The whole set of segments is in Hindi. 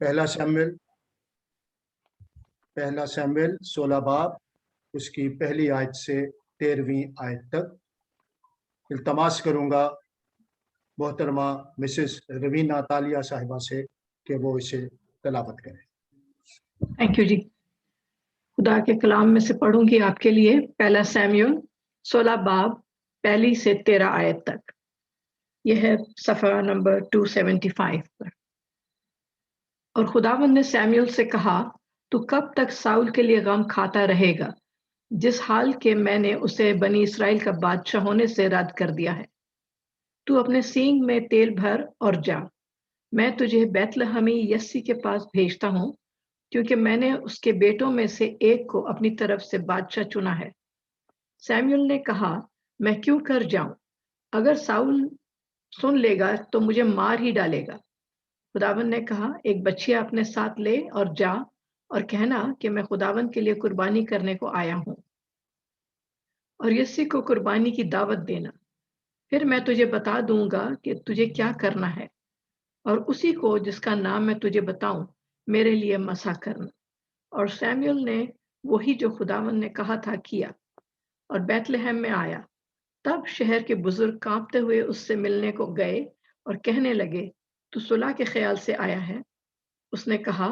पहला शमूएल 16 बाब उसकी पहली आयत से 13वीं आयत तक। इल्तमास करूंगा मोहतरमा मिसेस रवीना तालिया साहिबा से कि वो इसे तलावत करें। थैंक यू जी। खुदा के कलाम में से पढ़ूंगी आपके लिए पहला शमूएल 16 बाब पहली से 13 आयत तक। यह है सफ़ा नंबर 275 पर। और खुदावंद ने शमूएल से कहा, तू कब तक साउल के लिए गम खाता रहेगा, जिस हाल के मैंने उसे बनी इस्राएल का बादशाह होने से रद्द कर दिया है। तू अपने सींग में तेल भर और जा, मैं तुझे बैतलहमी यस्सी के पास भेजता हूँ, क्योंकि मैंने उसके बेटों में से एक को अपनी तरफ से बादशाह चुना है। शमूएल ने कहा, मैं क्यों कर जाऊं? अगर साउल सुन लेगा तो मुझे मार ही डालेगा। खुदावंद ने कहा, एक बच्चिया अपने साथ ले और जा और कहना कि मैं खुदावंद के लिए कुर्बानी करने को आया हूं, और यस्सी को कुर्बानी की दावत देना। फिर मैं तुझे बता दूंगा कि तुझे क्या करना है, और उसी को जिसका नाम मैं तुझे बताऊं मेरे लिए मसा करना। और शमूएल ने वही जो खुदावंद ने कहा था किया और बैतलहम में आया। तब शहर के बुजुर्ग कांपते हुए उससे मिलने को गए और कहने लगे, तू सुलह के ख्याल से आया है? उसने कहा,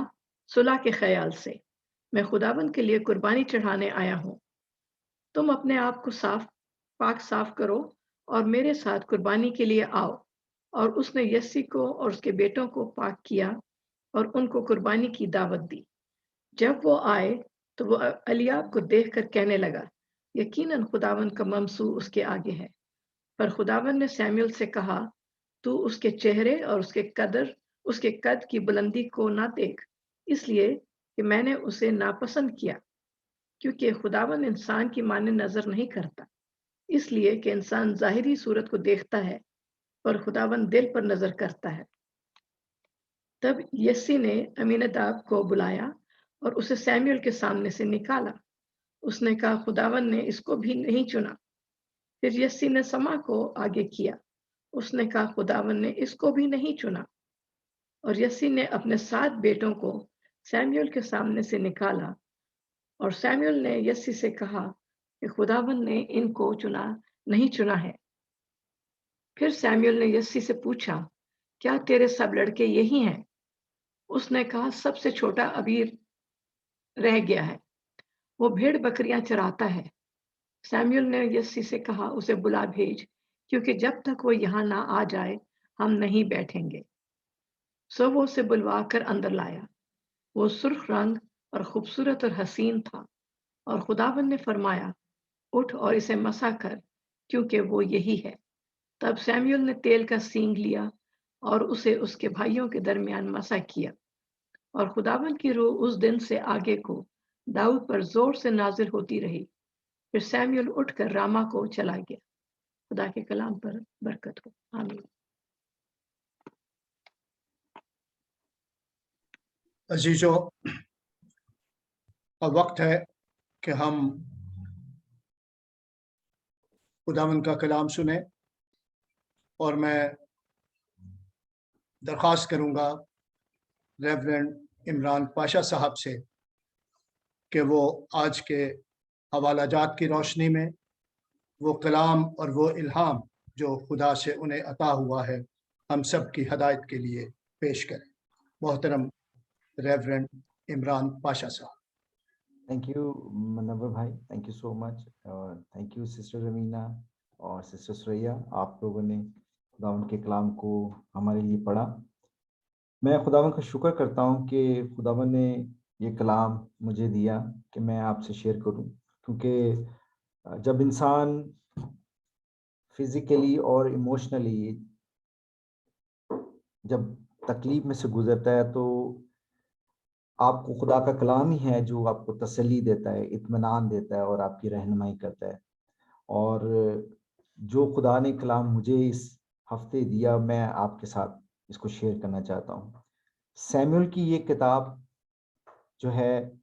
सुलह के ख्याल से, मैं खुदावंद के लिए कुर्बानी चढ़ाने आया हूँ। तुम अपने आप को साफ करो और मेरे साथ कुर्बानी के लिए आओ। और उसने यस्सी को और उसके बेटों को पाक किया और उनको कुर्बानी की दावत दी। जब वो आए तो वो एलियाब को देखकर कहने लगा, यकीनन खुदावंद का ममसू उसके आगे है। पर खुदावंद ने शमूएल से कहा, तू उसके चेहरे और उसके कद की बुलंदी को ना देख, इसलिए कि मैंने उसे नापसंद किया। क्योंकि खुदावंद इंसान की माने नजर नहीं करता, इसलिए कि इंसान जाहिरी सूरत को देखता है, पर खुदावंद दिल पर नजर करता है। तब यस्सी ने अमीनदाब को बुलाया और उसे शमूएल के सामने से निकाला। उसने कहा, खुदावंद ने इसको भी नहीं चुना। फिर यस्सी ने समा को आगे किया। उसने कहा, खुदावंद ने इसको भी नहीं चुना। और यस्सी ने अपने 7 बेटों को शमूएल के सामने से निकाला। और शमूएल ने यस्सी से कहा कि खुदावंद ने इनको नहीं चुना है। फिर शमूएल ने यस्सी से पूछा, क्या तेरे सब लड़के यही हैं? उसने कहा, सबसे छोटा अभी रह गया है, वो भेड़ बकरियां चराता है। शमूएल ने यस्सी से कहा, उसे बुला भेज, क्योंकि जब तक वो यहाँ ना आ जाए हम नहीं बैठेंगे। सो वो उसे बुलवा कर अंदर लाया। वो सुर्ख रंग और खूबसूरत और हसीन था। और खुदावंद ने फरमाया, उठ और इसे मसा कर, क्योंकि वो यही है। तब शमूएल ने तेल का सींग लिया और उसे उसके भाइयों के दरमियान मसा किया। और खुदावंद की रूह उस दिन से आगे को दाऊद पर जोर से नाजिल होती रही। फिर शमूएल उठकर रामा को चला गया। खुदा के कलाम पर बरकत हो, आमीन। अजीजों, अब वक्त है कि हम खुदावंद का कलाम सुने, और मैं दरख्वास्त करूंगा रेवरेंड इमरान पाशा साहब से कि वो आज के हवालाजात की रोशनी में वो कलाम और वो इल्हाम जो खुदा से उन्हें अता हुआ है हम सब की हदायत के लिए पेश करें। मोहतरम रेवरेंड इमरान पाशा साहब। थैंक यू मुनव्वर भाई, थैंक यू सो मच। और थैंक यू सिस्टर रवीना और सिस्टर सुरैया, आप लोगों ने खुदावंद के कलाम को हमारे लिए पढ़ा। मैं खुदावंद का शुक्र करता हूँ कि खुदावंद ने ये कलाम मुझे दिया कि मैं आपसे शेयर करूँ, क्योंकि जब इंसान फिजिकली और इमोशनली जब तकलीफ में से गुजरता है तो आपको खुदा का कलाम ही है जो आपको तसल्ली देता है, इत्मीनान देता है और आपकी रहनुमाई करता है। और जो खुदा ने कलाम मुझे इस हफ्ते दिया, मैं आपके साथ इसको शेयर करना चाहता हूँ। सैमुअल की ये किताब जो है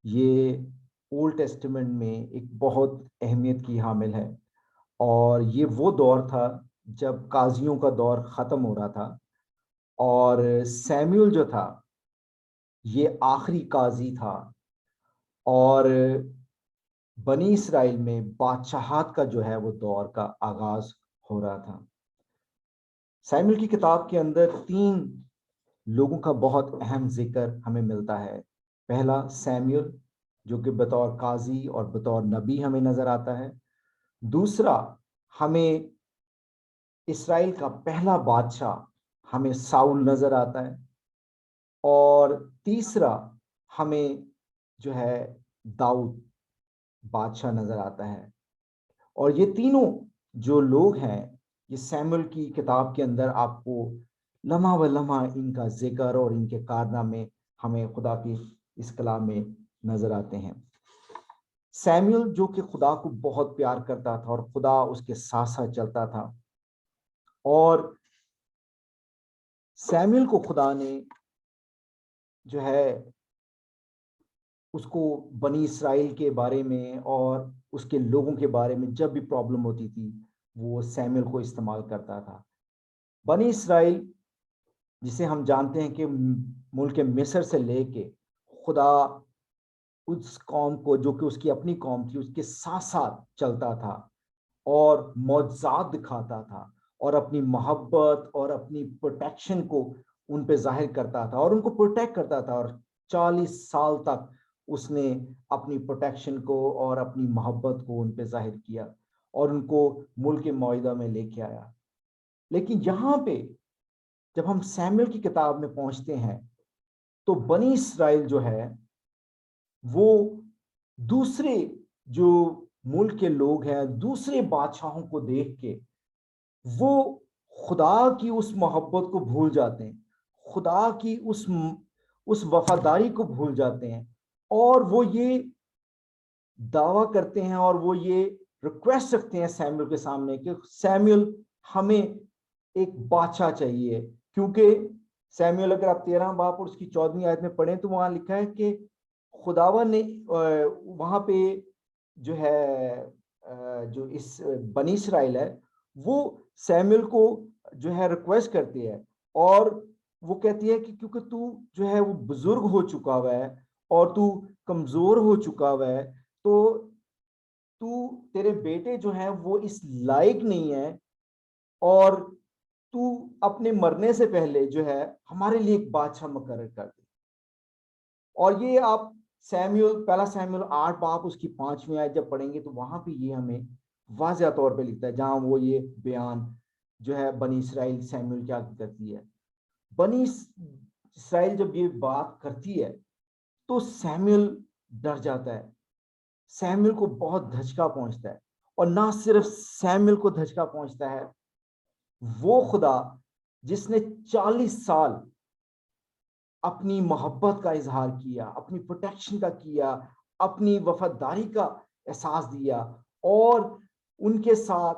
ये ओल्ड टेस्टामेंट में एक बहुत अहमियत की हामिल है। और ये वो दौर था जब काजियों का दौर ख़त्म हो रहा था, और सैमुअल जो था ये आखिरी काजी था और बनी इसराइल में बादशाहत का जो है वो दौर का आगाज हो रहा था। सैमुएल की किताब के अंदर 3 लोगों का बहुत अहम जिक्र हमें मिलता है। पहला सैमुएल, जो कि बतौर काजी और बतौर नबी हमें नजर आता है। दूसरा, हमें इसराइल का पहला बादशाह हमें साउल नजर आता है। और तीसरा, हमें जो है दाऊद बादशाह नजर आता है। और ये तीनों जो लोग हैं, ये सैमुएल की किताब के अंदर आपको लम्हा व लम्हा इनका जिक्र और इनके कारनामे हमें खुदा की इस कलाम में नजर आते हैं। सैमुएल जो कि खुदा को बहुत प्यार करता था और खुदा उसके साथ साथ चलता था, और सैमुएल को खुदा ने जो है उसको बनी इसराइल के बारे में और उसके लोगों के बारे में जब भी प्रॉब्लम होती थी, वो सैमुएल को इस्तेमाल करता था। बनी इसराइल, जिसे हम जानते हैं कि मुल्क मिस्र से लेके खुदा उस कौम को, जो कि उसकी अपनी कौम थी, उसके साथ साथ चलता था और मौजज़ात दिखाता था और अपनी मोहब्बत और अपनी प्रोटेक्शन को उन पे जाहिर करता था और उनको प्रोटेक्ट करता था। और 40 साल तक उसने अपनी प्रोटेक्शन को और अपनी मोहब्बत को उन पे जाहिर किया और उनको मुल्क मौइदा में लेके आया। लेकिन यहाँ पे जब हम सैमुएल की किताब में पहुंचते हैं, तो बनी इसराइल जो है वो दूसरे जो मुल्क के लोग हैं, दूसरे बादशाहों को देख के वो खुदा की उस मोहब्बत को भूल जाते हैं, खुदा की उस वफादारी को भूल जाते हैं, और वो ये दावा करते हैं और वो ये रिक्वेस्ट रखते हैं सैमुएल के सामने कि सैमुएल, हमें एक बादशाह चाहिए। क्योंकि सैमुएल, अगर आप 13 बाब और उसकी 14वीं आयत में पढ़ें, तो वहां लिखा है कि खुदावन ने वहां पे जो है जो इस बनी इसराइल है, वो सैमुएल को जो है रिक्वेस्ट करती है और वो कहती है कि क्योंकि तू जो है वो बुजुर्ग हो चुका हुआ है और तू कमजोर हो चुका हुआ है, तो तेरे बेटे जो हैं वो इस लायक नहीं है, और तू अपने मरने से पहले जो है हमारे लिए एक बादशाह मुकर्रर कर दे। और ये आप पहला सैमुएल 8 बाब उसकी 5वीं आयत जब पढ़ेंगे, तो वहां पे ये हमें वाज़ेह तौर पे लिखता है, जहां वो ये बयान जो है बनी इसराइल सैमुएल क्या करती है। बनी इसराइल जब ये बात करती है तो सैमुएल डर जाता है, सैमुएल को बहुत धचका पहुंचता है। और ना सिर्फ सैमुएल को धचका पहुंचता है, वो खुदा जिसने 40 साल अपनी मोहब्बत का इजहार किया, अपनी प्रोटेक्शन का किया, अपनी वफादारी का एहसास दिया, और उनके साथ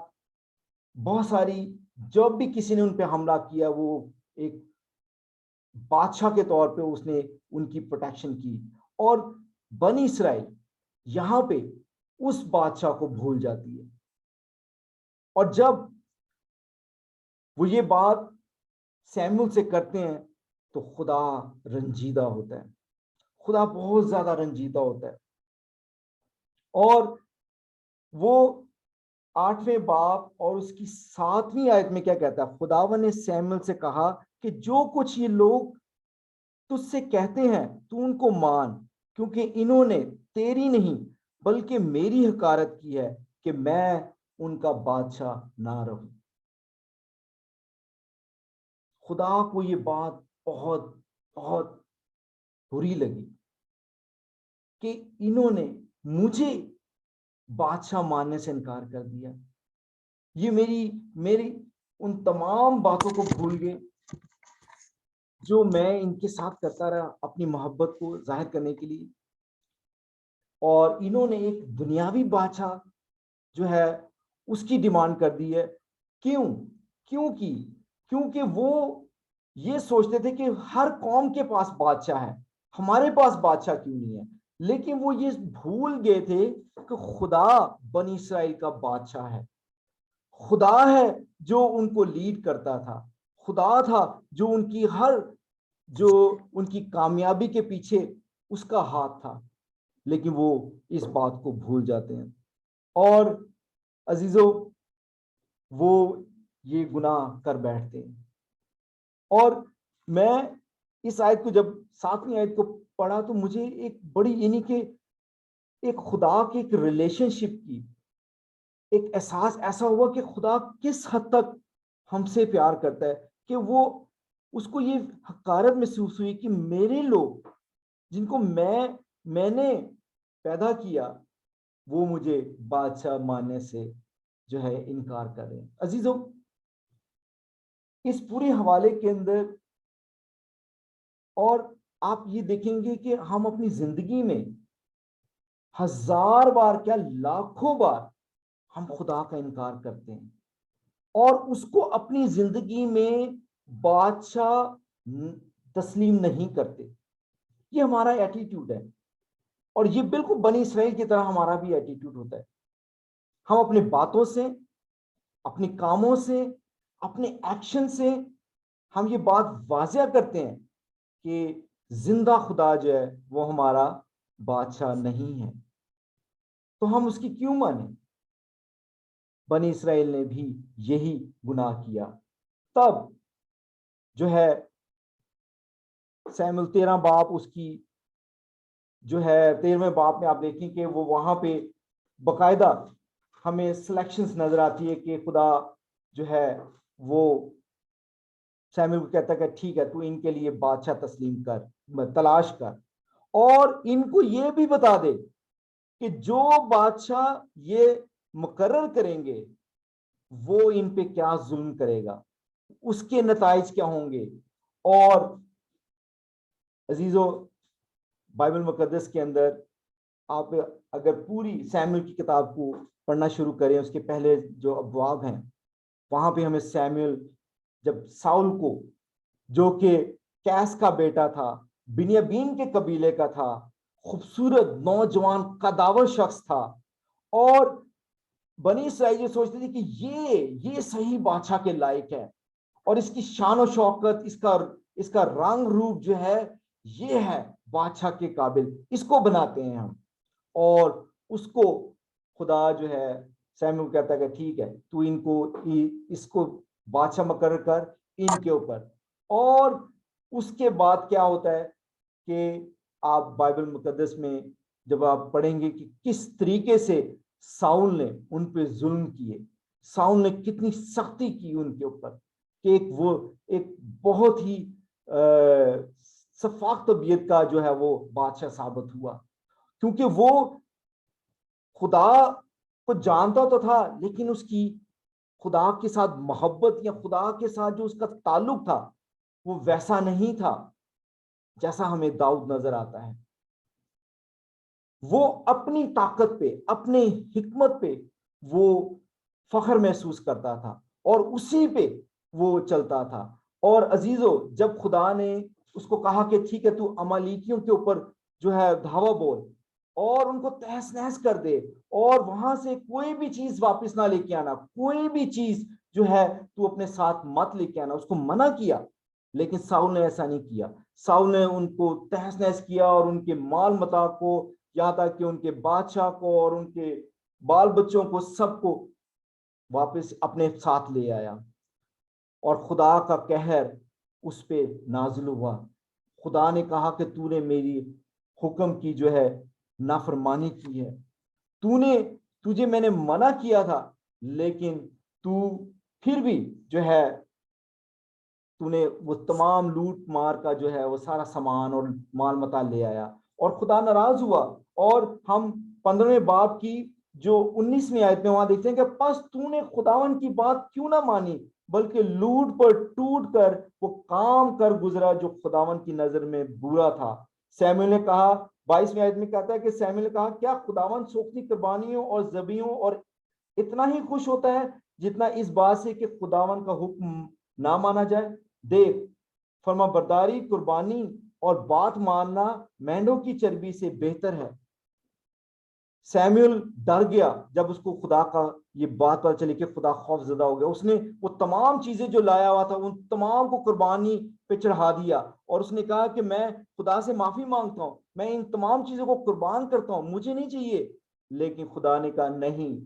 बहुत सारी, जब भी किसी ने उन पे हमला किया, वो एक बादशाह के तौर पे उसने उनकी प्रोटेक्शन की। और बनी इसराइल यहां पे उस बादशाह को भूल जाती है, और जब वो ये बात सैमुएल से करते हैं तो खुदा रंजीदा होता है, खुदा बहुत ज्यादा रंजीदा होता है। और वो 8वें बाब और उसकी 7वीं आयत में क्या कहता है, खुदावन ने सैमुएल से कहा कि जो कुछ ये लोग तुझसे कहते हैं तू उनको मान, क्योंकि इन्होंने तेरी नहीं बल्कि मेरी हकारत की है कि मैं उनका बादशाह ना रहूं। खुदा को ये बात बहुत बहुत बुरी लगी कि इन्होंने मुझे बादशाह मानने से इनकार कर दिया। ये मेरी उन तमाम बातों को भूल गए जो मैं इनके साथ करता रहा अपनी मोहब्बत को जाहिर करने के लिए, और इन्होंने एक दुनियावी बादशाह जो है उसकी डिमांड कर दी है। क्योंकि वो ये सोचते थे कि हर कौम के पास बादशाह है, हमारे पास बादशाह क्यों नहीं है। लेकिन वो ये भूल गए थे कि खुदा बनी इसराइल का बादशाह है, खुदा है जो उनको लीड करता था, खुदा था जो उनकी हर जो उनकी कामयाबी के पीछे उसका हाथ था, लेकिन वो इस बात को भूल जाते हैं और अजीजों वो ये गुनाह कर बैठते हैं। और मैं इस आयत को जब 7वीं आयत को पढ़ा तो मुझे एक बड़ी यानी कि एक खुदा की एक रिलेशनशिप की एक एहसास ऐसा हुआ कि खुदा किस हद तक हमसे प्यार करता है कि वो उसको ये हकारत महसूस हुई कि मेरे लोग जिनको मैंने पैदा किया वो मुझे बादशाह मानने से जो है इनकार कर रहे हैं। अजीजों इस पूरे हवाले के अंदर और आप ये देखेंगे कि हम अपनी जिंदगी में 1000 बार क्या लाखों बार हम खुदा का इनकार करते हैं और उसको अपनी जिंदगी में बादशाह तस्लीम नहीं करते। ये हमारा एटीट्यूड है और ये बिल्कुल बनी इसराइल की तरह हमारा भी एटीट्यूड होता है। हम अपने बातों से, अपने कामों से, अपने एक्शन से हम ये बात वाज़िया करते हैं कि जिंदा खुदा जो है वो हमारा बादशाह नहीं है, तो हम उसकी क्यों माने? बनी इसराइल ने भी यही गुनाह किया। तब जो है सैमुएल 13 बाप उसकी जो है 13वें बाप में आप देखें कि वो वहां पे बकायदा हमें सिलेक्शंस नजर आती है कि खुदा जो है वो सैमुएल को कहता है कि ठीक है तू इनके लिए बादशाह तस्लीम कर, तलाश कर और इनको ये भी बता दे कि जो बादशाह ये मुकर्रर करेंगे वो इन पे क्या जुल्म करेगा, उसके नताइज क्या होंगे। और अजीजों बाइबल मुकद्दस के अंदर आप अगर पूरी सैमुएल की किताब को पढ़ना शुरू करें, उसके पहले जो अबवाब हैं वहां पे हमें सैमुएल जब साउल को, जो कि कैस का बेटा था, बिन्यामीन के कबीले का था, खूबसूरत नौजवान कदावर शख्स था और बनी इसराइल ये सोचते थे कि ये सही बादशाह के लायक है और इसकी शान और शौकत, इसका रंग रूप जो है ये है बादशाह के काबिल, इसको बनाते हैं हम। और उसको खुदा जो है सैमुएल कहता है कि ठीक है तू इसको बादशाह मुकर्रर कर इनके ऊपर। और उसके बाद क्या होता है कि आप बाइबल मुकद्दस में जब आप पढ़ेंगे कि किस तरीके से साउल ने उन पे जुल्म किए, साउल ने कितनी सख्ती की उनके ऊपर कि एक बहुत ही सफाक तबीयत का जो है वो बादशाह साबित हुआ, क्योंकि वो खुदा को जानता तो था लेकिन उसकी खुदा के साथ मोहब्बत या खुदा के साथ जो उसका ताल्लुक था वो वैसा नहीं था जैसा हमें दाऊद नजर आता है। वो अपनी ताकत पे, अपने हिकमत पे वो फख्र महसूस करता था और उसी पे वो चलता था। और अजीजों जब खुदा ने उसको कहा कि ठीक है तू अमालीकियों के ऊपर जो है धावा बोल और उनको तहस नहस कर दे और वहां से कोई भी चीज वापस ना लेके आना, कोई भी चीज जो है तू अपने साथ मत लेके आना, उसको मना किया। लेकिन साउल ने ऐसा नहीं किया। साउल ने उनको तहस नहस किया और उनके माल मता को, यहाँ तक कि उनके बादशाह को और उनके बाल बच्चों को सबको वापस अपने साथ ले आया और खुदा का कहर उस पे नाजिल हुआ। खुदा ने कहा कि तूने मेरी हुक्म की जो है नाफरमानी की है, तुझे मैंने मना किया था लेकिन तू फिर भी जो है तूने वो तमाम लूट मार का जो है वो सारा सामान और माल मता ले आया और खुदा नाराज हुआ। और हम 15वें बाब की जो 19वीं आयत में वहां देखते हैं कि बस तूने खुदावन की बात क्यों ना मानी बल्कि लूट पर टूट कर वो काम कर गुजरा जो खुदावन की नजर में बुरा था। सैमुएल ने कहा, 22वीं आयत में कहता है कि सैमुएल ने कहा क्या खुदावन सोखती कुर्बानियों और जबियों और इतना ही खुश होता है जितना इस बात से कि खुदावन का हुक्म ना माना जाए। देख फरमा बरदारी कुर्बानी और बात मानना मेंढों की चर्बी से बेहतर है। सैमुअल डर गया जब उसको खुदा का ये बात पता चली कि खुदा खौफजदा हो गया। उसने वो तमाम चीजें जो लाया हुआ था उन तमाम को कुर्बानी पे चढ़ा दिया और उसने कहा कि मैं खुदा से माफी मांगता हूं, मैं इन तमाम चीजों को कुर्बान करता हूं, मुझे नहीं चाहिए। लेकिन खुदा ने कहा नहीं।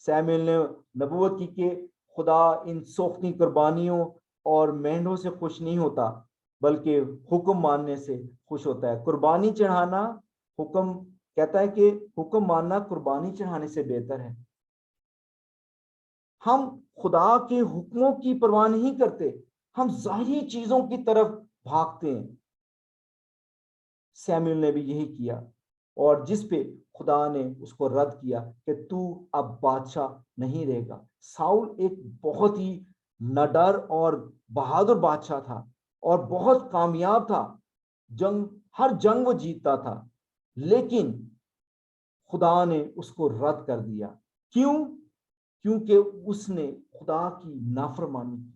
सैमुअल ने नबूवत की कि खुदा इन सोख्ती कुर्बानियों और मेंढों से खुश नहीं होता, बल्कि हुक्म मानने से खुश होता है। कुर्बानी चढ़ाना, हुक्म कहता है कि हुक्म मानना कुर्बानी चढ़ाने से बेहतर है। हम खुदा के हुक्मों की परवाह नहीं करते, हम ज़ाहिरी चीजों की तरफ भागते हैं। सैमुअल ने भी यही किया और जिस पे खुदा ने उसको रद्द किया कि तू अब बादशाह नहीं रहेगा। साउल एक बहुत ही निडर और बहादुर बादशाह था और बहुत कामयाब था, हर जंग वो जीतता था, लेकिन खुदा ने उसको रद्द कर दिया। क्यों? क्योंकि उसने खुदा की नाफरमानी,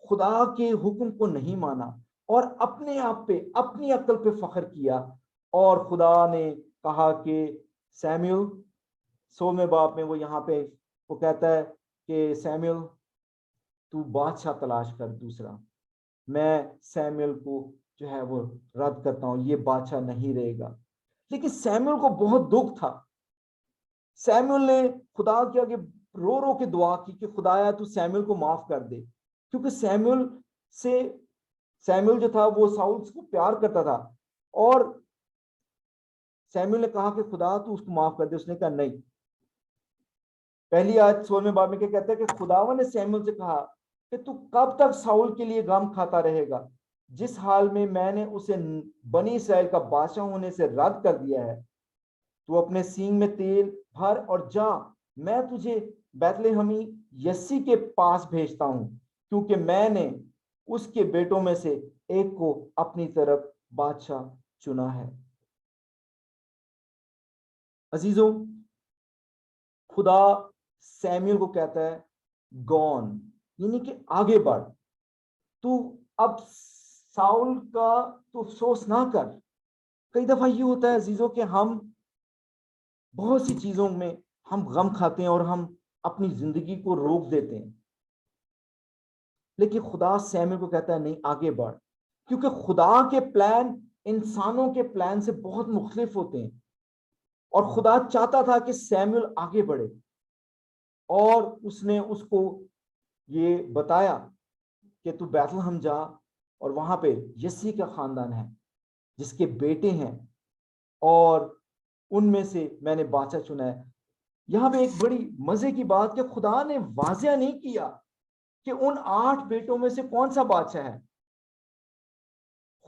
खुदा के हुक्म को नहीं माना और अपने आप पे, अपनी अक्ल पे फख्र किया। और खुदा ने कहा कि सैमुअल, 16वें बाब में वो यहाँ पे वो कहता है कि सैमुअल तू बादशाह तलाश कर दूसरा। मैं सैमुअल को जो है वो रद्द करता हूं, ये बादशाह नहीं रहेगा। लेकिन सैमुअल को बहुत दुख था। सैमुअल ने खुदा के आगे रो रो के दुआ की कि खुदाया तू सैमुअल को माफ कर दे, क्योंकि सैमुअल जो था वो साउल को प्यार करता था। और सैमुअल ने कहा कि खुदा तू उसको माफ कर दे। उसने कहा नहीं। पहली आयत 16वें बाब में क्या कहता है कि खुदावन ने सैमुअल से कहा कि तू कब तक साउल के लिए गम खाता रहेगा, जिस हाल में मैंने उसे बनी इस्राएल का बादशाह होने से रद्द कर दिया है। तू अपने सींग में तेल भर और जा, मैं तुझे बैतलहमी यस्सी के पास भेजता हूं, क्योंकि मैंने उसके बेटों में से एक को अपनी तरफ बादशाह चुना है। अजीजों, खुदा सैमुअल को कहता है गॉन, यानी कि आगे बढ़, तू अब साउल का तू अफसोस ना कर। कई दफा ये होता है अजीजों कि हम बहुत सी चीजों में हम गम खाते हैं और हम अपनी जिंदगी को रोक देते हैं, लेकिन खुदा सैमुअल को कहता है नहीं, आगे बढ़, क्योंकि खुदा के प्लान इंसानों के प्लान से बहुत मुख्तलिफ होते हैं। और खुदा चाहता था कि सैमुअल आगे बढ़े और उसने उसको ये बताया कि तू बैतलहम जा और वहां पे यस्सी का खानदान है जिसके बेटे हैं और उनमें से मैंने बादशाह चुना है। यहां पे एक बड़ी मजे की बात कि खुदा ने वाजिया नहीं किया कि उन 8 बेटों में से कौन सा बादशाह है।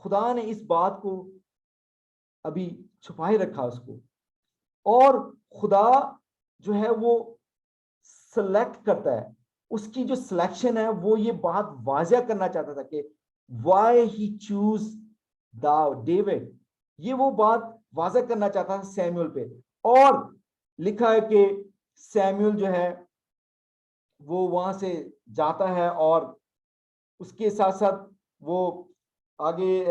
खुदा ने इस बात को अभी छुपाए रखा उसको, और खुदा जो है वो सिलेक्ट करता है। उसकी जो सिलेक्शन है वो ये बात वाजिया करना चाहता था कि व्हाई ही चूज डेविड, ये वो बात वाजिया करना चाहता था सैमुअल पे। और लिखा है कि सैमुअल जो है वो वहां से जाता है और उसके साथ साथ वो आगे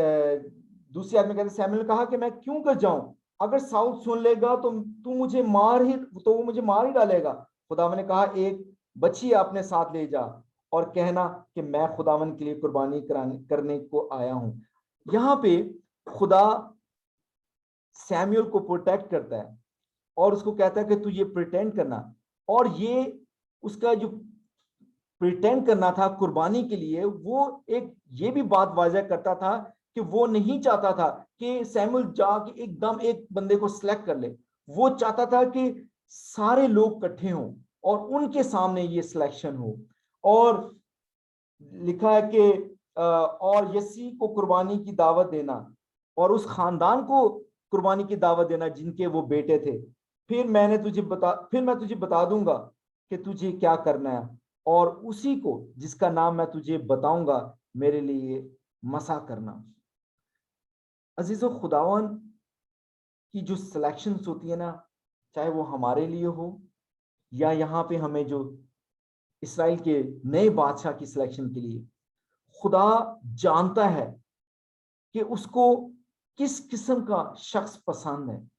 दूसरी आदमी कहते सैमुअल ने कहा कि मैं क्यों कर जाऊं, अगर साउल सुन लेगा तो वो मुझे मार ही डालेगा। खुदावन ने कहा एक बच्ची अपने साथ ले जा और कहना कि मैं खुदावन के लिए कुर्बानी करने को आया हूं। यहाँ पे खुदा सैमुअल को प्रोटेक्ट करता है और उसको कहता है कि तू ये प्रिटेंड करना। और ये उसका जो प्रिटेंड करना था कुर्बानी के लिए, वो एक ये भी बात वाज़ह करता था कि वो नहीं चाहता था कि सैमुअल जाके एकदम एक बंदे को सिलेक्ट कर ले। वो चाहता था कि सारे लोग इकट्ठे हों और उनके सामने ये सिलेक्शन हो। और लिखा है कि और यसी को कुर्बानी की दावत देना और उस खानदान को कुर्बानी की दावत देना जिनके वो बेटे थे। फिर मैं तुझे बता दूंगा कि तुझे क्या करना है, और उसी को जिसका नाम मैं तुझे बताऊंगा मेरे लिए मसा करना। अजीजों, खुदावन की जो सिलेक्शंस होती है ना, चाहे वो हमारे लिए हो या यहाँ पे हमें जो इसराइल के नए बादशाह की सिलेक्शन के लिए, खुदा जानता है कि उसको किस किस्म का शख्स पसंद है,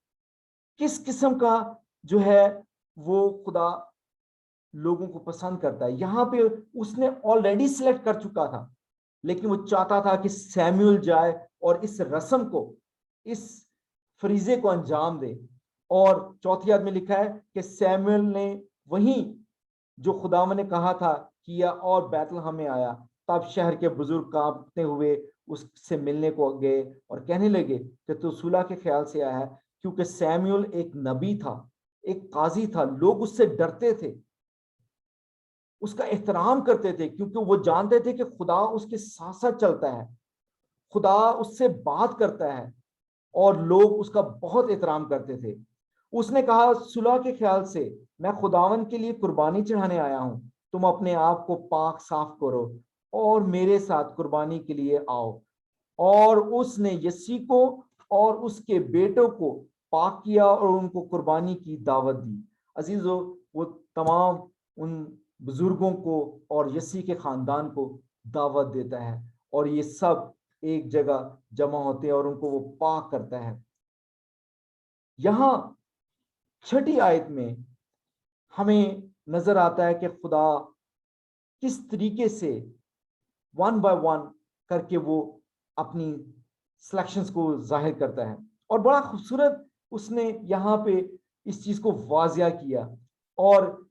किस किस्म का जो है वो खुदा लोगों को पसंद करता है। यहाँ पे उसने ऑलरेडी सिलेक्ट कर चुका था, लेकिन वो चाहता था कि सैमुअल जाए और इस रस्म को, इस फरीजे को अंजाम दे। और चौथी आयत में लिखा है कि सैमुअल ने वहीं जो खुदावन ने कहा था किया और बैतलहम में आया। तब शहर के बुजुर्ग कांपते हुए उससे मिलने को गए और कहने लगे कि तू सुलह के ख्याल से आया है, क्योंकि सैमुअल एक नबी था, एक काजी था। लोग उससे डरते थे, उसका एहतराम करते थे, क्योंकि वो जानते थे कि खुदा उसके साथ साथ चलता है, खुदा उससे बात करता है, और लोग उसका बहुत एहतराम करते थे। उसने कहा सुलह के ख्याल से मैं खुदावन के लिए कुर्बानी चढ़ाने आया हूं, तुम अपने आप को पाक साफ करो और मेरे साथ कुर्बानी के लिए आओ। और उसने यस्सी को और उसके बेटों को पाक किया और उनको कुर्बानी की दावत दी। अजीजों, वो तमाम उन बुजुर्गों को और यस्सी के खानदान को दावत देता है, और ये सब एक जगह जमा होते हैं और उनको वो पाक करता है। यहां छठी आयत में हमें नजर आता है कि खुदा किस तरीके से वन बाय वन करके वो अपनी सिलेक्शंस को जाहिर करता है, और बड़ा खूबसूरत उसने यहाँ पे इस चीज को वाजिया किया। और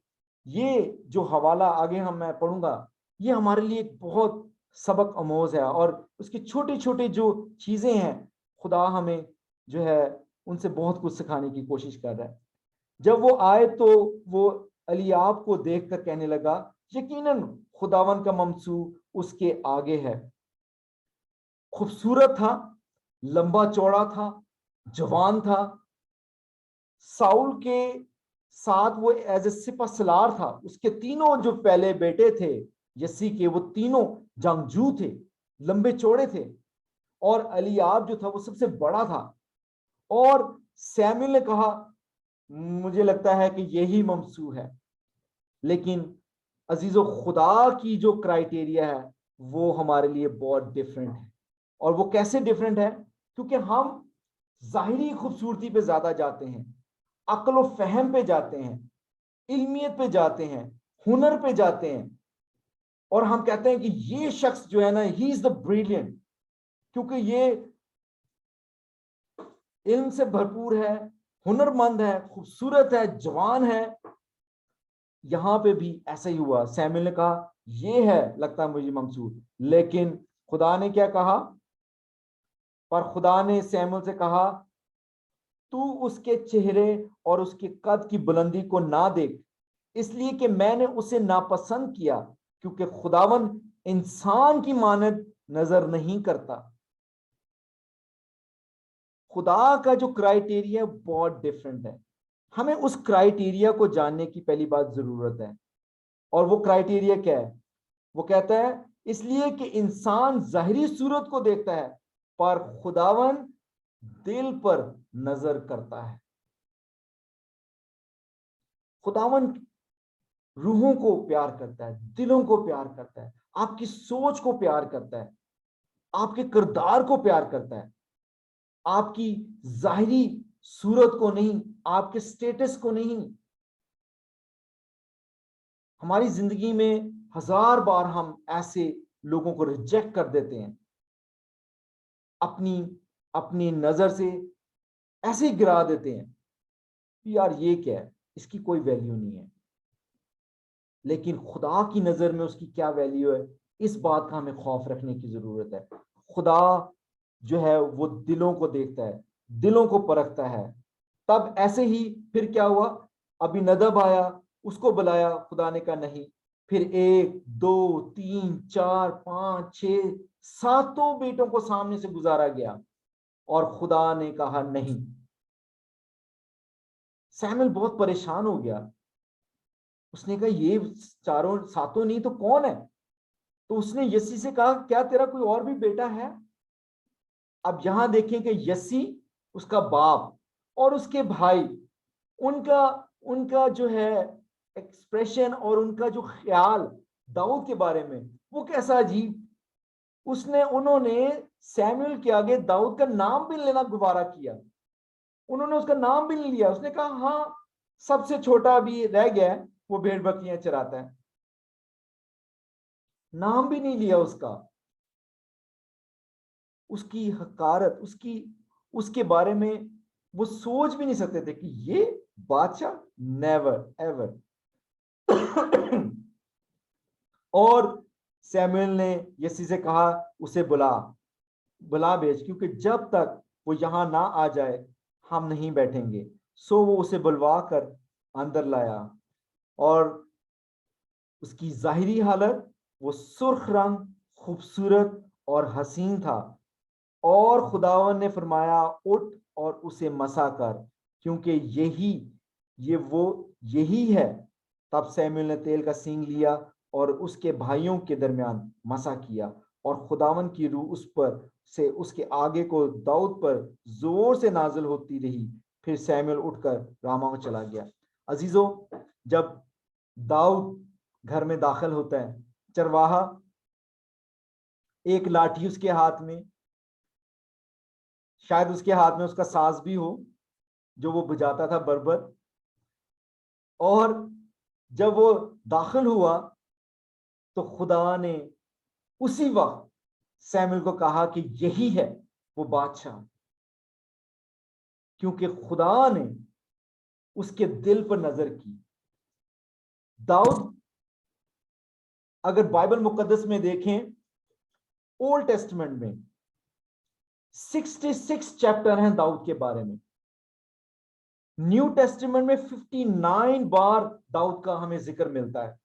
ये जो हवाला आगे मैं पढ़ूंगा, ये हमारे लिए एक बहुत सबक आमोज है, और उसकी छोटी छोटी जो चीजें हैं, खुदा हमें जो है उनसे बहुत कुछ सिखाने की कोशिश कर रहा है। जब वो आए तो वो एलियाब को देखकर कहने लगा, यकीनन खुदावन का ममसू उसके आगे है। खूबसूरत था, लंबा चौड़ा था, जवान था। साउल के साथ वो एज ए सिपा सलार था। उसके तीनों जो पहले बेटे थे यस्सी के, वो तीनों जंगजू थे, लंबे चौड़े थे, और एलियाब जो था वो सबसे बड़ा था। और सैमुएल ने कहा मुझे लगता है कि यही ममसू है। लेकिन अजीजों, खुदा की जो क्राइटेरिया है वो हमारे लिए बहुत डिफरेंट है। और वो कैसे डिफरेंट है? क्योंकि हम जाहिरी खूबसूरती पे ज्यादा जाते हैं, अक्ल व फहम पे जाते हैं, इल्मियत पे जाते हैं, हुनर पे जाते हैं, और हम कहते हैं कि ये शख्स जो है ना, ही इज द ब्रिलियंट, क्योंकि ये इल्म से भरपूर है, हुनरमंद है, खूबसूरत है, जवान है। यहां पे भी ऐसा ही हुआ। सैमुएल ने कहा ये है, लगता है मुझे मंसूर। लेकिन खुदा ने क्या कहा? पर खुदा ने सैमुएल से कहा तू उसके चेहरे और उसके कद की बुलंदी को ना देख, इसलिए कि मैंने उसे नापसंद किया, क्योंकि खुदावन इंसान की मानद नजर नहीं करता। खुदा का जो क्राइटेरिया बहुत डिफरेंट है। हमें उस क्राइटेरिया को जानने की पहली बात जरूरत है। और वो क्राइटेरिया क्या है? वो कहता है इसलिए कि इंसान जाहिरी सूरत को देखता है, पर खुदावन दिल पर नजर करता है। खुदावन रूहों को प्यार करता है, दिलों को प्यार करता है, आपकी सोच को प्यार करता है, आपके किरदार को प्यार करता है, आपकी जाहिरी सूरत को नहीं, आपके स्टेटस को नहीं। हमारी जिंदगी में हजार बार हम ऐसे लोगों को रिजेक्ट कर देते हैं, अपनी अपनी नजर से ऐसे ही गिरा देते हैं, यार ये क्या है, इसकी कोई वैल्यू नहीं है। लेकिन खुदा की नजर में उसकी क्या वैल्यू है, इस बात का हमें खौफ रखने की जरूरत है। खुदा जो है वो दिलों को देखता है, दिलों को परखता है। तब ऐसे ही फिर क्या हुआ? अभी नदब आया, उसको बुलाया, खुदा ने कहा नहीं। फिर 1 2 3 4 5 6 सातों बेटों को सामने से गुजारा गया, और खुदा ने कहा नहीं। सैमुएल बहुत परेशान हो गया। उसने कहा ये चारों सातों नहीं तो कौन है? तो उसने यस्सी से कहा क्या तेरा कोई और भी बेटा है? अब यहां देखें कि यस्सी, उसका बाप और उसके भाई, उनका उनका जो है एक्सप्रेशन और उनका जो ख्याल दाऊद के बारे में, वो कैसा अजीब। उन्होंने सैमुएल के आगे दाऊद का नाम भी लेना गुबारा किया। उन्होंने उसका नाम भी नहीं लिया। उसने कहा हाँ सबसे छोटा भी रह गया है, वो भेड़ बकरियां चराता है, नाम भी नहीं लिया उसका, उसकी हकारत, उसके बारे में वो सोच भी नहीं सकते थे कि ये बादशाह, नेवर एवर। और सैमुएल ने यसी से कहा, उसे बुला भेज, क्योंकि जब तक वो यहां ना आ जाए हम नहीं बैठेंगे। सो वो उसे बुलवा कर अंदर लाया, और उसकी जाहिरी हालत वो सुर्ख रंग, खूबसूरत और हसीन था। और खुदावन ने फरमाया, उठ और उसे मसा कर, क्योंकि यही है। तब सैमुएल ने तेल का सींग लिया और उसके भाइयों के दरमियान मसा किया, और खुदावन की रूह उस पर से उसके आगे को दाऊद पर जोर से नाजिल होती रही। फिर सैमुएल उठकर रामा को चला गया। अजीजों, जब दाऊद घर में दाखिल होता है, चरवाहा एक लाठी उसके हाथ में, शायद उसके हाथ में उसका साज भी हो जो वो बजाता था, बरबर। और जब वो दाखिल हुआ तो खुदा ने उसी वक्त सैमुएल को कहा कि यही है वो बादशाह, क्योंकि खुदा ने उसके दिल पर नजर की। दाऊद, अगर बाइबल मुकद्दस में देखें, ओल्ड टेस्टमेंट में 66 चैप्टर हैं दाऊद के बारे में। न्यू टेस्टमेंट में 59 बार दाऊद का हमें जिक्र मिलता है।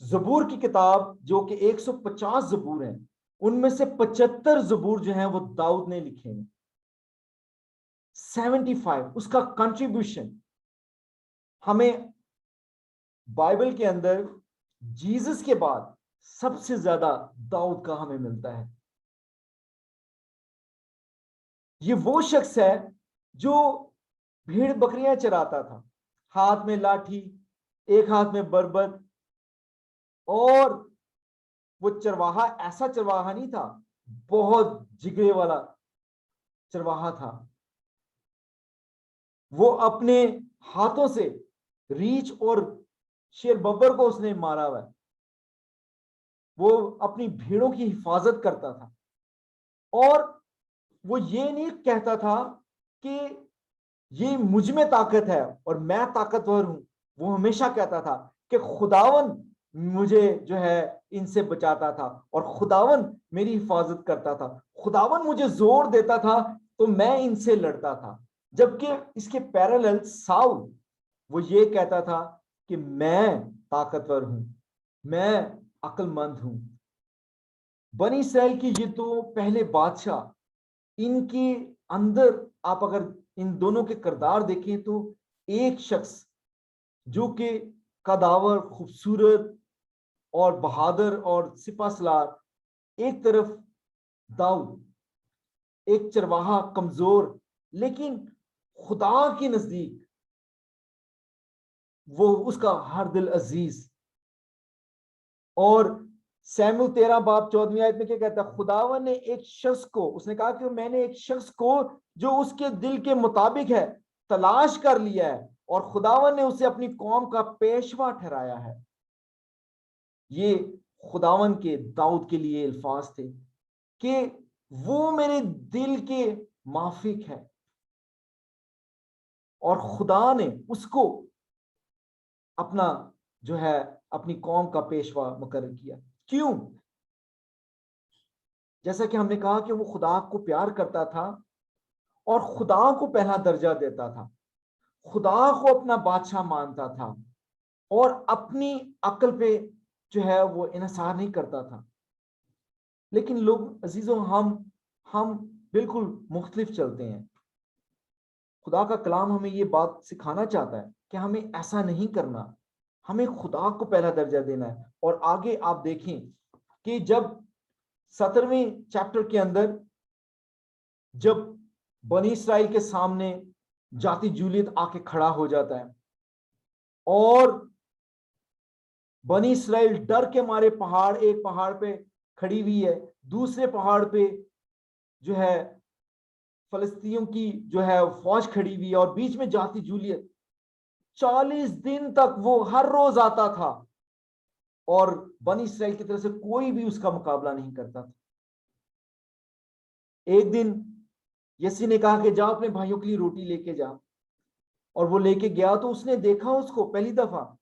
जबूर की किताब जो कि 150 जबूर हैं, उनमें से 75 जबूर जो हैं वो दाऊद ने लिखे हैं। 75 उसका कंट्रीब्यूशन हमें बाइबल के अंदर जीसस के बाद सबसे ज्यादा दाऊद का हमें मिलता है। ये वो शख्स है जो भेड़ बकरियां चराता था, हाथ में लाठी, एक हाथ में बरबत, और वो चरवाहा ऐसा चरवाहा नहीं था, बहुत जिगरे वाला चरवाहा था। वो अपने हाथों से रीछ और शेर बब्बर को उसने मारा हुआ है। वो अपनी भेड़ों की हिफाजत करता था, और वो ये नहीं कहता था कि ये मुझ में ताकत है और मैं ताकतवर हूं। वो हमेशा कहता था कि खुदावन मुझे जो है इनसे बचाता था, और खुदावन मेरी हिफाजत करता था, खुदावन मुझे जोर देता था तो मैं इनसे लड़ता था। जबकि इसके पैरेलल साउल, वो ये कहता था कि मैं ताकतवर हूं, मैं अक्लमंद हूं। बनी इस्राएल की ये तो पहले बादशाह, इनके अंदर आप अगर इन दोनों के किरदार देखें तो एक शख्स जो कि कदावर, खूबसूरत और बहादुर और सिपासलार, एक तरफ दाऊद एक चरवाहा कमजोर, लेकिन खुदा के नजदीक वो उसका हर दिल अजीज। और सैमुएल 13 बाब 14वीं आयत में क्या कहता है? खुदावन ने एक शख्स को, उसने कहा कि मैंने एक शख्स को जो उसके दिल के मुताबिक है तलाश कर लिया है, और खुदावन ने उसे अपनी कौम का पेशवा ठहराया है। ये खुदावन के दाऊद के लिए अल्फाज थे कि वो मेरे दिल के माफिक है, और खुदा ने उसको अपना जो है अपनी कौम का पेशवा मुकर्रर किया। क्यों? जैसा कि हमने कहा कि वो खुदा को प्यार करता था और खुदा को पहला दर्जा देता था, खुदा को अपना बादशाह मानता था, और अपनी अक्ल पे जो है वो इन्हिसार नहीं करता था। लेकिन लोग अजीजों, हम बिल्कुल मुख्तलिफ चलते हैं। खुदा का कलाम हमें ये बात सिखाना चाहता है कि हमें ऐसा नहीं करना, हमें खुदा को पहला दर्जा देना है। और आगे आप देखें कि जब 17वें चैप्टर के अंदर जब बनी इस्राइल के सामने जाति जूलियत आके खड़ा हो जाता है, और बनी इस्राइल डर के मारे एक पहाड़ पे खड़ी हुई है, दूसरे पहाड़ पे जो है फलस्तीनियों की जो है फौज खड़ी हुई है, और बीच में जाति जूलियत। 40 दिन तक वो हर रोज आता था और बनी इस्राएल की तरफ से कोई भी उसका मुकाबला नहीं करता था। एक दिन यसी ने कहा कि जा अपने भाइयों के लिए रोटी लेके जा, और वो लेके गया तो उसने देखा उसको पहली दफा,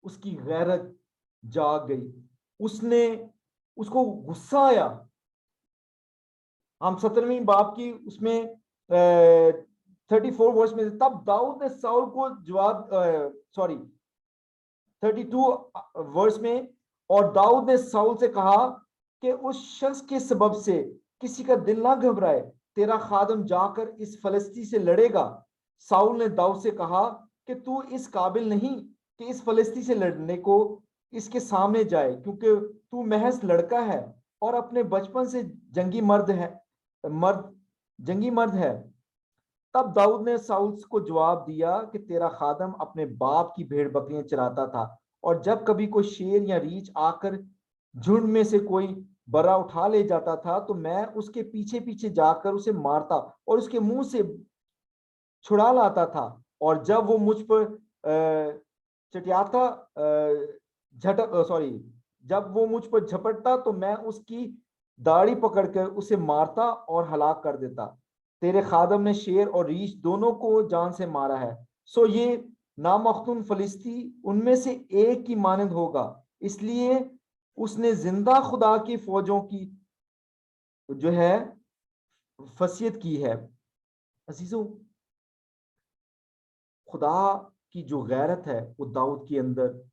उसकी गैरत जाग गई, उसको गुस्सा आया। हम 17वीं बाब की उसमें 34 वर्ष में, तब दाऊद ने साउल को जवाब, 32 वर्ष में, और दाऊद ने साउल से कहा कि उस शख्स के सबब से किसी का दिल ना घबराए, तेरा खादम जाकर इस फलस्ती से लड़ेगा। साउल ने दाऊद से कहा कि तू इस काबिल नहीं कि इस फलस्ती से लड़ने को इसके सामने जाए, क्योंकि तू महज लड़का है और अपने बचपन से जंगी मर्द है। तब दाऊद ने साउल को जवाब दिया कि तेरा खादम अपने बाप की भेड़ बकरियां चराता था, और जब कभी कोई शेर या रीछ आकर झुंड में से कोई बर्रा उठा ले जाता था तो मैं उसके पीछे पीछे जाकर उसे मारता और उसके मुंह से छुड़ा लाता था, और जब वो मुझ पर जब वो मुझ पर झपटता तो मैं उसकी दाढ़ी पकड़कर उसे मारता और हलाक कर देता। तेरे खादम ने शेर और रीछ दोनों को जान से मारा है, सो ये नामख्तून फलिस्ती उनमें से एक की मानंद होगा। इसलिए उसने जिंदा खुदा की फौजों की जो है फसीयत की है। अजीजों, खुदा की जो गैरत है वो दाऊद के अंदर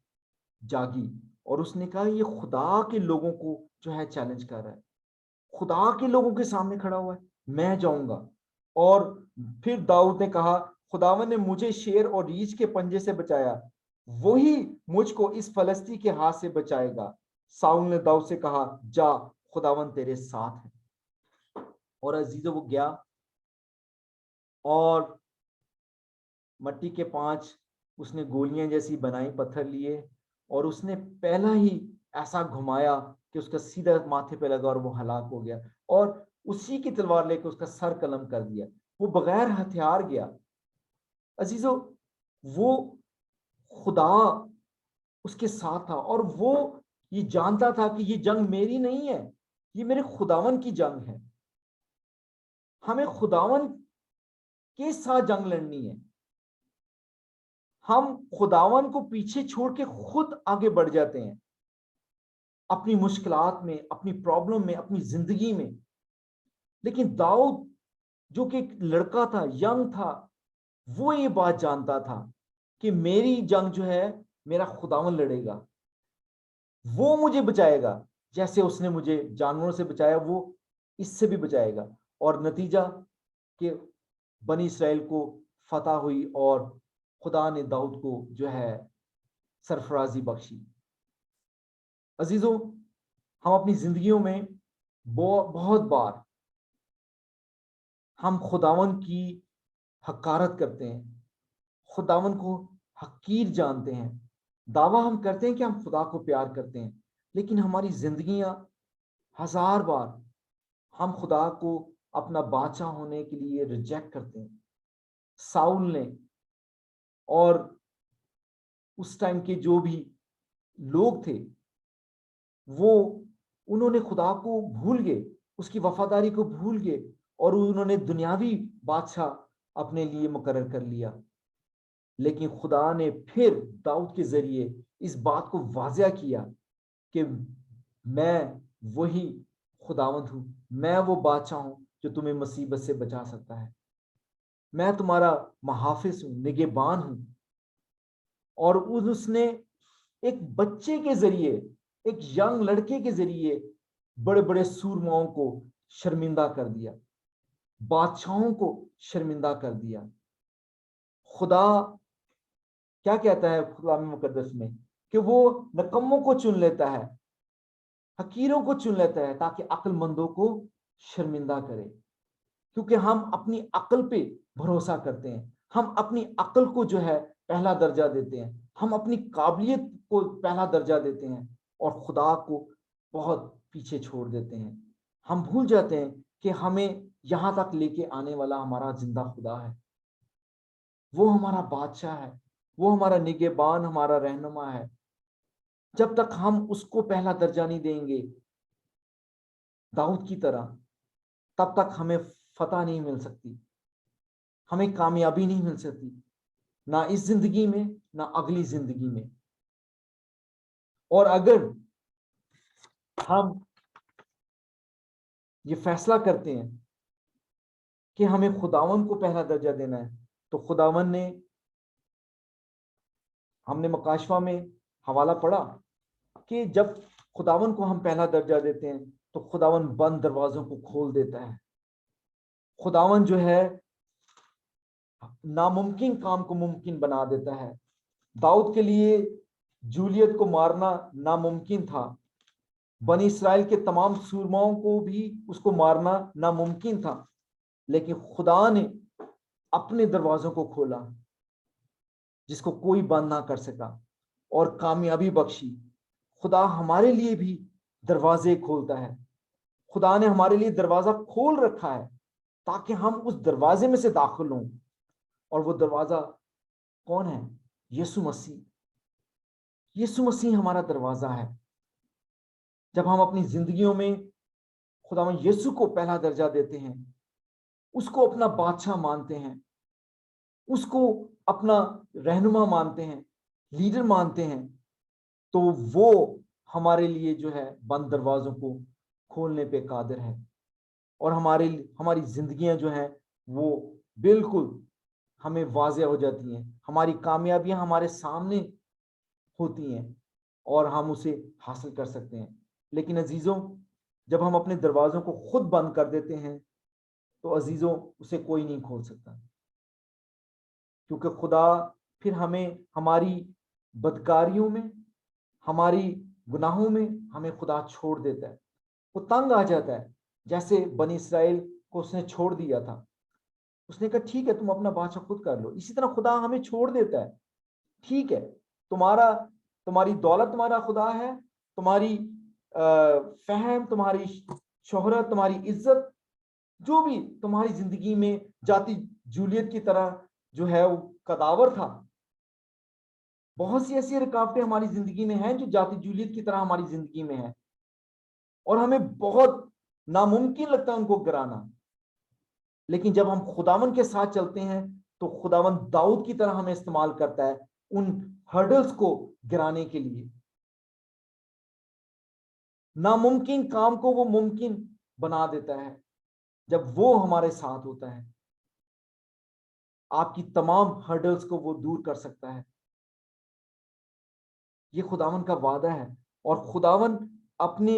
जागी, और उसने कहा ये खुदा के लोगों को जो है चैलेंज कर रहा है, खुदा के लोगों के सामने खड़ा हुआ है, मैं जाऊंगा। और फिर दाऊद ने कहा, खुदावन ने मुझे शेर और रीछ के पंजे से बचाया, वही मुझको इस फलस्ती के हाथ से बचाएगा। साउल ने दाऊद से कहा, जा, खुदावन तेरे साथ है। और अजीजों, वो गया और मट्टी के 5 उसने गोलियां जैसी बनाई, पत्थर लिए, और उसने पहला ही ऐसा घुमाया कि उसका सीधा माथे पे लगा और वो हलाक हो गया, और उसी की तलवार लेकर उसका सर कलम कर दिया। वो बगैर हथियार गया। अजीजों, वो खुदा उसके साथ था, और वो ये जानता था कि ये जंग मेरी नहीं है, ये मेरे खुदावन की जंग है। हमें खुदावन के साथ जंग लड़नी है। हम खुदावन को पीछे छोड़ के खुद आगे बढ़ जाते हैं अपनी मुश्किलात में, अपनी प्रॉब्लम में, अपनी जिंदगी में। लेकिन दाऊद जो कि एक लड़का था, यंग था, वो ये बात जानता था कि मेरी जंग जो है मेरा खुदावन लड़ेगा, वो मुझे बचाएगा। जैसे उसने मुझे जानवरों से बचाया, वो इससे भी बचाएगा। और नतीजा कि बनी इस्राएल को फतह हुई और खुदा ने दाऊद को जो है सरफराजी बख्शी। अजीजों, हम अपनी जिंदगियों में बहुत बार हम खुदावन की हकारत करते हैं, खुदावन को हकीर जानते हैं। दावा हम करते हैं कि हम खुदा को प्यार करते हैं, लेकिन हमारी जिंदगियां 1000 बार हम खुदा को अपना बादशाह होने के लिए रिजेक्ट करते हैं। साउल ने और उस टाइम के जो भी लोग थे, वो उन्होंने खुदा को भूल गए, उसकी वफादारी को भूल गए, और उन्होंने दुनियावी बादशाह अपने लिए मुकर्रर कर लिया। लेकिन खुदा ने फिर दाऊद के जरिए इस बात को वाज़िया किया कि मैं वही खुदावंद हूं, मैं वो बादशाह हूं जो तुम्हें मुसीबत से बचा सकता है, मैं तुम्हारा मुहाफिज हूं, निगहबान हूं। और उसने एक बच्चे के जरिए, एक यंग लड़के के जरिए बड़े बड़े सूरमाओं को शर्मिंदा कर दिया, बादशाहों को शर्मिंदा कर दिया। खुदा क्या कहता है कलाम मुकद्दस में कि वो नकम्मों को चुन लेता है, हकीरों को चुन लेता है, ताकि अक्लमंदों को शर्मिंदा करे। क्योंकि हम अपनी अक्ल पे भरोसा करते हैं, हम अपनी अक्ल को जो है पहला दर्जा देते हैं, हम अपनी काबिलियत को पहला दर्जा देते हैं, और खुदा को बहुत पीछे छोड़ देते हैं। हम भूल जाते हैं कि हमें यहां तक लेके आने वाला हमारा जिंदा खुदा है। वो हमारा बादशाह है, वो हमारा निगहबान, हमारा रहनुमा है। जब तक हम उसको पहला दर्जा नहीं देंगे दाऊद की तरह, तब तक हमें फतह नहीं मिल सकती, हमें कामयाबी नहीं मिल सकती, ना इस जिंदगी में ना अगली जिंदगी में। और अगर हम ये फैसला करते हैं कि हमें खुदावन को पहला दर्जा देना है, तो खुदावन ने, हमने मकाशवा में हवाला पढ़ा कि जब खुदावन को हम पहला दर्जा देते हैं तो खुदावन बंद दरवाजों को खोल देता है। खुदावन जो है नामुमकिन काम को मुमकिन बना देता है। दाऊद के लिए जूलियत को मारना नामुमकिन था, बनी इस्राएल के तमाम सूरमाओं को भी उसको मारना नामुमकिन था, लेकिन खुदा ने अपने दरवाजों को खोला जिसको कोई बंद ना कर सका और कामयाबी बख्शी। खुदा हमारे लिए भी दरवाजे खोलता है। खुदा ने हमारे लिए दरवाजा खोल रखा है ताकि हम उस दरवाजे में से दाखिल हों। और वो दरवाजा कौन है? यीशु मसीह। यीशु मसीह हमारा दरवाजा है। जब हम अपनी जिंदगियों में खुदावन यीशु को पहला दर्जा देते हैं, उसको अपना बादशाह मानते हैं, उसको अपना रहनुमा मानते हैं, लीडर मानते हैं, तो वो हमारे लिए जो है बंद दरवाजों को खोलने पे कादिर है। और हमारी जिंदगियां जो हैं वो बिल्कुल हमें वाज़ेह हो जाती हैं, हमारी कामयाबियां हमारे सामने होती हैं और हम उसे हासिल कर सकते हैं। लेकिन अजीजों, जब हम अपने दरवाजों को खुद बंद कर देते हैं तो अजीजों उसे कोई नहीं खोल सकता, क्योंकि खुदा फिर हमें हमारी बदकारियों में, हमारी गुनाहों में हमें खुदा छोड़ देता है। वो तंग आ जाता है, जैसे बनी इस्राएल को उसने छोड़ दिया था। उसने कहा ठीक है, तुम अपना बादशाह खुद कर लो। इसी तरह खुदा हमें छोड़ देता है। ठीक है, तुम्हारी दौलत तुम्हारा खुदा है, तुम्हारी फहम, तुम्हारी शोहरत, तुम्हारी इज्जत, जो भी तुम्हारी जिंदगी में जाति जूलियत की तरह जो है वो कदावर था। बहुत सी ऐसी रुकावटें हमारी जिंदगी में हैं जो जाति जूलियत की तरह हमारी जिंदगी में है और हमें बहुत नामुमकिन लगता है उनको गिराना। लेकिन जब हम खुदावन के साथ चलते हैं तो खुदावन दाऊद की तरह हमें इस्तेमाल करता है उन हर्डल्स को गिराने के लिए। नामुमकिन काम को वो मुमकिन बना देता है जब वो हमारे साथ होता है। आपकी तमाम हर्डल्स को वो दूर कर सकता है। ये खुदावन का वादा है और खुदावन अपने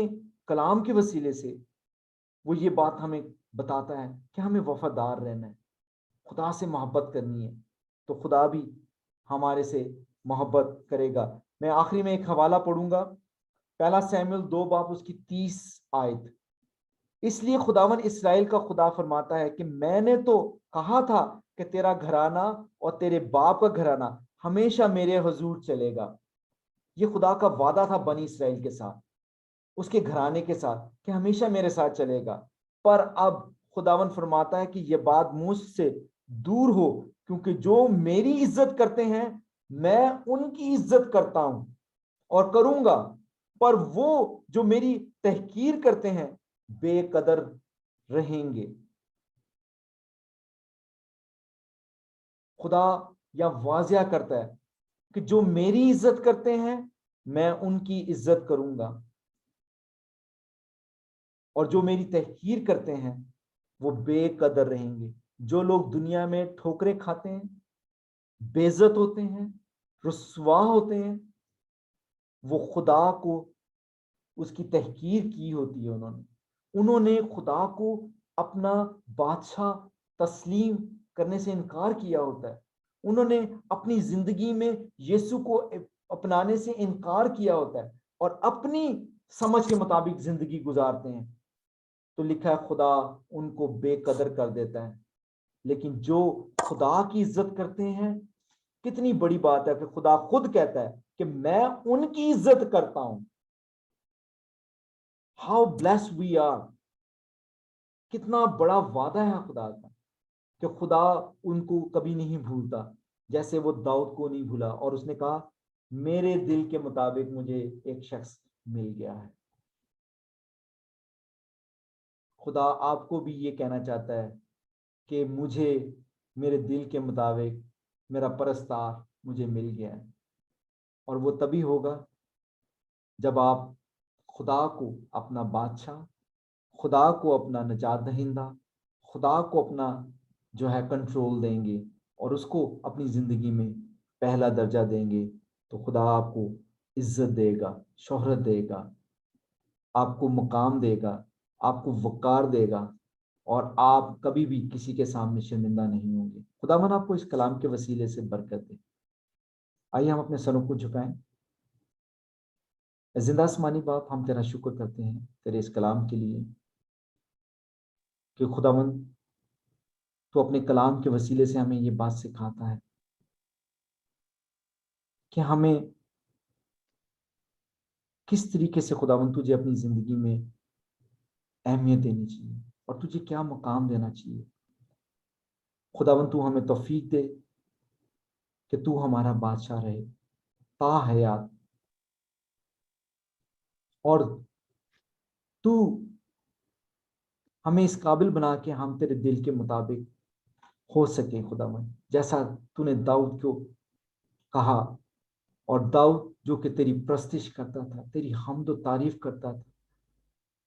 कलाम के वसीले से वो ये बात हमें बताता है कि हमें वफादार रहना है, खुदा से मोहब्बत करनी है, तो खुदा भी हमारे से मोहब्बत करेगा। मैं आखिरी में एक हवाला पढ़ूंगा, पहला सैमुएल 2 बाब उसकी 30 आयत। इसलिए खुदावन इस्राएल का खुदा फरमाता है कि मैंने तो कहा था कि तेरा घराना और तेरे बाप का घराना हमेशा मेरे हुजूर चलेगा। ये खुदा का वादा था बनी इस्राएल के साथ, उसके घराने के साथ, कि हमेशा मेरे साथ चलेगा। पर अब खुदावन फरमाता है कि यह बात मुझसे दूर हो, क्योंकि जो मेरी इज्जत करते हैं मैं उनकी इज्जत करता हूं और करूंगा, पर वो जो मेरी तहकीर करते हैं बेकदर रहेंगे। खुदा या वाजिया करता है कि जो मेरी इज्जत करते हैं मैं उनकी इज्जत करूंगा और जो मेरी तहकीर करते हैं वो बेकदर रहेंगे। जो लोग दुनिया में ठोकरें खाते हैं, बेइज्जत होते हैं, रुस्वा होते हैं, वो खुदा को उसकी तहकीर की होती है। उन्होंने खुदा को अपना बादशाह तस्लीम करने से इनकार किया होता है। उन्होंने अपनी जिंदगी में यीशु को अपनाने से इनकार किया होता है और अपनी समझ के मुताबिक जिंदगी गुजारते हैं। तो लिखा है खुदा उनको बेकदर कर देता है। लेकिन जो खुदा की इज्जत करते हैं, कितनी बड़ी बात है कि खुदा खुद कहता है कि मैं उनकी इज्जत करता हूं। How blessed we are! कितना बड़ा वादा है खुदा का कि खुदा उनको कभी नहीं भूलता। जैसे वो दाऊद को नहीं भूला और उसने कहा मेरे दिल के मुताबिक मुझे एक शख्स मिल गया है। खुदा आपको भी ये कहना चाहता है कि मुझे मेरे दिल के मुताबिक मेरा परस्तार मुझे मिल गया है, और वो तभी होगा जब आप खुदा को अपना बादशाह, खुदा को अपना निजात दहिंदा, खुदा को अपना जो है कंट्रोल देंगे और उसको अपनी जिंदगी में पहला दर्जा देंगे, तो खुदा आपको इज्जत देगा, शोहरत देगा, आपको मुकाम देगा, आपको वक़ार देगा, और आप कभी भी किसी के सामने शर्मिंदा नहीं होंगे। खुदावन आपको इस कलाम के वसीले से बरकत दे। आइए हम अपने सरों को झुकाएं। जिंदा आसमानी बाप, हम तेरा शुक्र करते हैं तेरे इस कलाम के लिए कि खुदावन तो अपने कलाम के वसीले से हमें ये बात सिखाता है कि हमें किस तरीके से खुदावन तुझे अपनी जिंदगी में अहमियत देनी चाहिए और तुझे क्या मुकाम देना चाहिए। खुदावन तू हमें तौफीक दे कि तू हमारा बादशाह रहे ता हयात, और तू हमें इस काबिल बना के हम तेरे दिल के मुताबिक हो सके। खुदावन जैसा तूने दाऊद को कहा, और दाऊद जो कि तेरी प्रस्तिश करता था, तेरी हम्द व तारीफ करता था,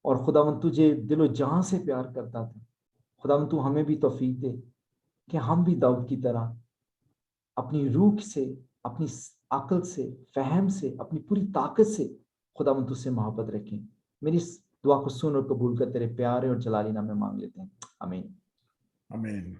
और खुदावन तुझे दिलो जहां से प्यार करता था। खुदावन तू हमें भी तौफीक दे कि हम भी दाऊद की तरह अपनी रूह से, अपनी अक्ल से, फहम से, अपनी पूरी ताकत से खुदावन तुझसे मोहब्बत रखें। मेरी इस दुआ को सुन और कबूल कर तेरे प्यारे और जलाली नाम में मांग लेते हैं, आमीन। आमीन।